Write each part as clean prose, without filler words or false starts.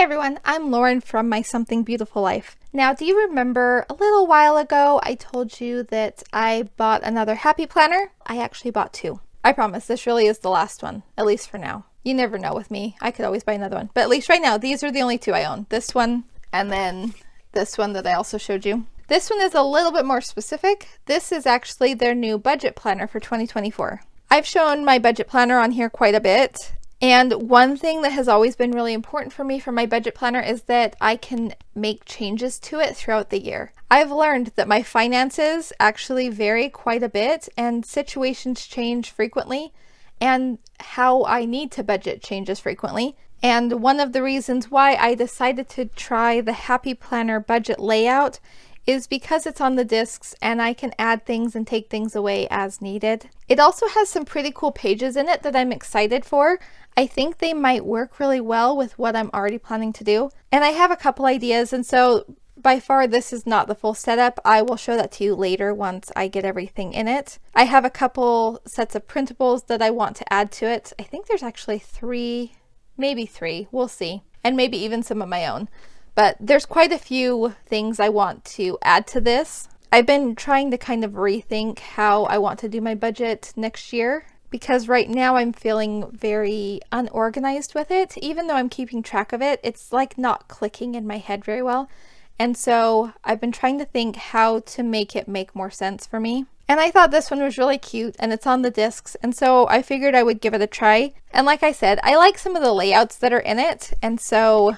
everyone, I'm Lauren from My Something Beautiful Life. Now, do you remember a little while ago I told you that I bought another Happy Planner? I actually bought two. I promise this really is the last one, at least for now. You never know with me. I could always buy another one. But at least right now, these are the only two I own. This one and then this one that I also showed you. This one is a little bit more specific. This is actually their new budget planner for 2024. I've shown my budget planner on here quite a bit. And one thing that has always been really important for me for my budget planner is that I can make changes to it throughout the year. I've learned that my finances actually vary quite a bit and situations change frequently and how I need to budget changes frequently. And one of the reasons why I decided to try the Happy Planner budget layout is because it's on the discs and I can add things and take things away as needed. It also has some pretty cool pages in it that I'm excited for. I think they might work really well with what I'm already planning to do. And I have a couple ideas, and so by far this is not the full setup. I will show that to you later once I get everything in it. I have a couple sets of printables that I want to add to it. I think there's actually maybe three, we'll see. And maybe even some of my own. But there's quite a few things I want to add to this. I've been trying to kind of rethink how I want to do my budget next year, because right now I'm feeling very unorganized with it. Even though I'm keeping track of it, it's like not clicking in my head very well. And so I've been trying to think how to make it make more sense for me. And I thought this one was really cute and it's on the discs, and so I figured I would give it a try. And like I said, I like some of the layouts that are in it, and so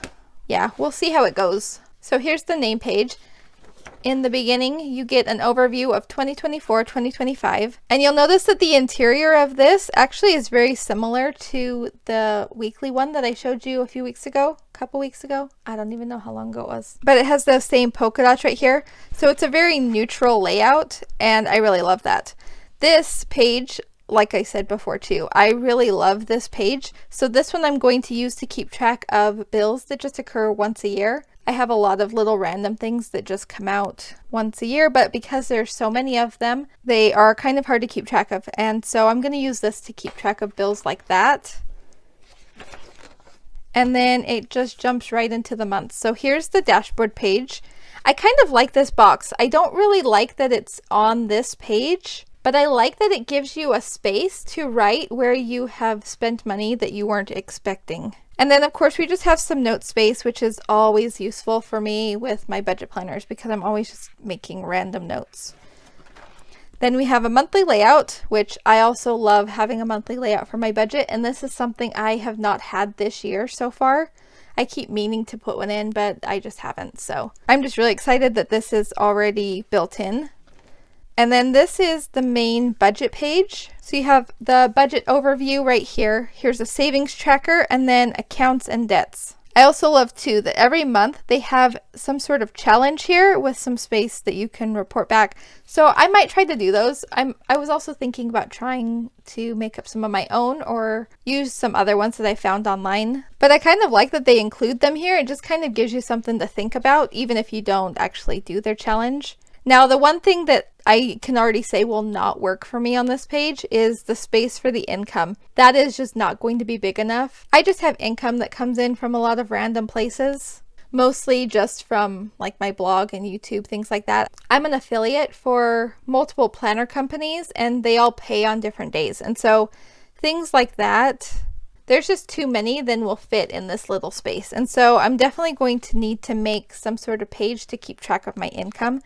yeah, we'll see how it goes. So here's the name page. In the beginning, you get an overview of 2024, 2025. And you'll notice that the interior of this actually is very similar to the weekly one that I showed you a couple weeks ago. I don't even know how long ago it was. But it has the same polka dots right here. So it's a very neutral layout, and I really love that. This page, like I said before too, I really love this page. So this one I'm going to use to keep track of bills that just occur once a year. I have a lot of little random things that just come out once a year, but because there's so many of them, they are kind of hard to keep track of. And so I'm going to use this to keep track of bills like that. And then it just jumps right into the months. So here's the dashboard page. I kind of like this box. I don't really like that it's on this page, but I like that it gives you a space to write where you have spent money that you weren't expecting. And then of course we just have some note space, which is always useful for me with my budget planners because I'm always just making random notes. Then we have a monthly layout, which I also love having a monthly layout for my budget, and this is something I have not had this year so far. I keep meaning to put one in, but I just haven't. So I'm just really excited that this is already built in. And then this is the main budget page. So you have the budget overview right here. Here's a savings tracker and then accounts and debts. I also love too that every month they have some sort of challenge here with some space that you can report back. So I might try to do those. I was also thinking about trying to make up some of my own or use some other ones that I found online. But I kind of like that they include them here. It just kind of gives you something to think about even if you don't actually do their challenge. Now, the one thing that I can already say will not work for me on this page is the space for the income. That is just not going to be big enough. I just have income that comes in from a lot of random places, mostly just from like my blog and YouTube, things like that. I'm an affiliate for multiple planner companies and they all pay on different days. And so things like that, there's just too many than will fit in this little space. And so I'm definitely going to need to make some sort of page to keep track of my income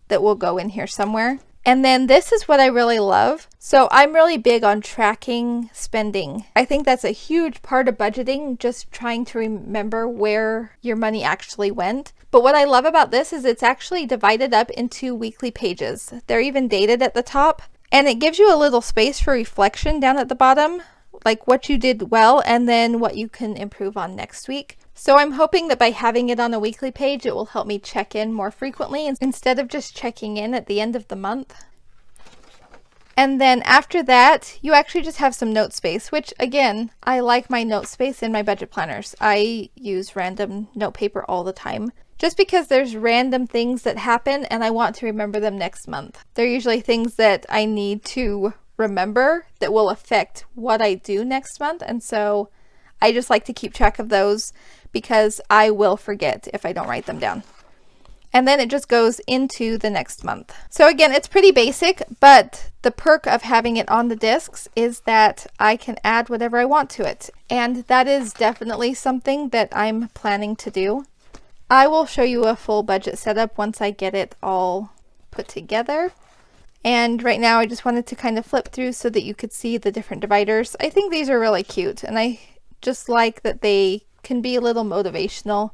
that will go in here somewhere. And then this is what I really love. So I'm really big on tracking spending. I think that's a huge part of budgeting, just trying to remember where your money actually went. But what I love about this is it's actually divided up into weekly pages. They're even dated at the top, and it gives you a little space for reflection down at the bottom, like what you did well and then what you can improve on next week. So I'm hoping that by having it on a weekly page, it will help me check in more frequently instead of just checking in at the end of the month. And then after that, you actually just have some note space, which again, I like my note space in my budget planners. I use random note paper all the time, just because there's random things that happen and I want to remember them next month. They're usually things that I need to remember that will affect what I do next month. And so I just like to keep track of those because I will forget if I don't write them down. And then it just goes into the next month. So again, it's pretty basic, but the perk of having it on the discs is that I can add whatever I want to it. And that is definitely something that I'm planning to do. I will show you a full budget setup once I get it all put together. And right now I just wanted to kind of flip through so that you could see the different dividers. I think these are really cute, and I just like that they can be a little motivational.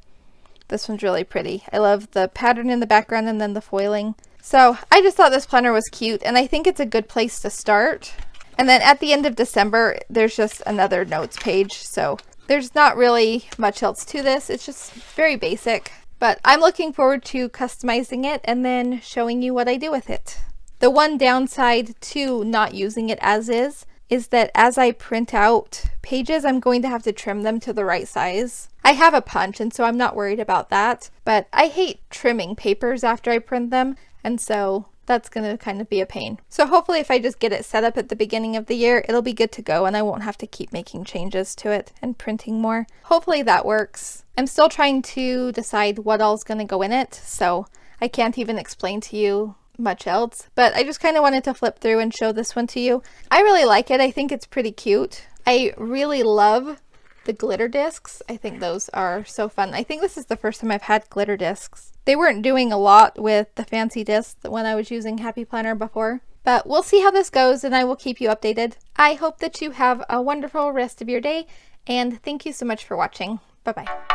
This one's really pretty. I love the pattern in the background and then the foiling. So I just thought this planner was cute, and I think it's a good place to start. And then at the end of December, there's just another notes page. So there's not really much else to this. It's just very basic, but I'm looking forward to customizing it and then showing you what I do with it. The one downside to not using it as is that as I print out pages, I'm going to have to trim them to the right size. I have a punch, and so I'm not worried about that, but I hate trimming papers after I print them, and so that's going to kind of be a pain. So hopefully if I just get it set up at the beginning of the year, it'll be good to go and I won't have to keep making changes to it and printing more. Hopefully that works. I'm still trying to decide what all's going to go in it, so I can't even explain to you much else, but I just kind of wanted to flip through and show this one to you. I really like it. I think it's pretty cute. I really love the glitter discs. I think those are so fun. I think this is the first time I've had glitter discs. They weren't doing a lot with the fancy discs when I was using Happy Planner before, but we'll see how this goes and I will keep you updated. I hope that you have a wonderful rest of your day, and thank you so much for watching. Bye-bye.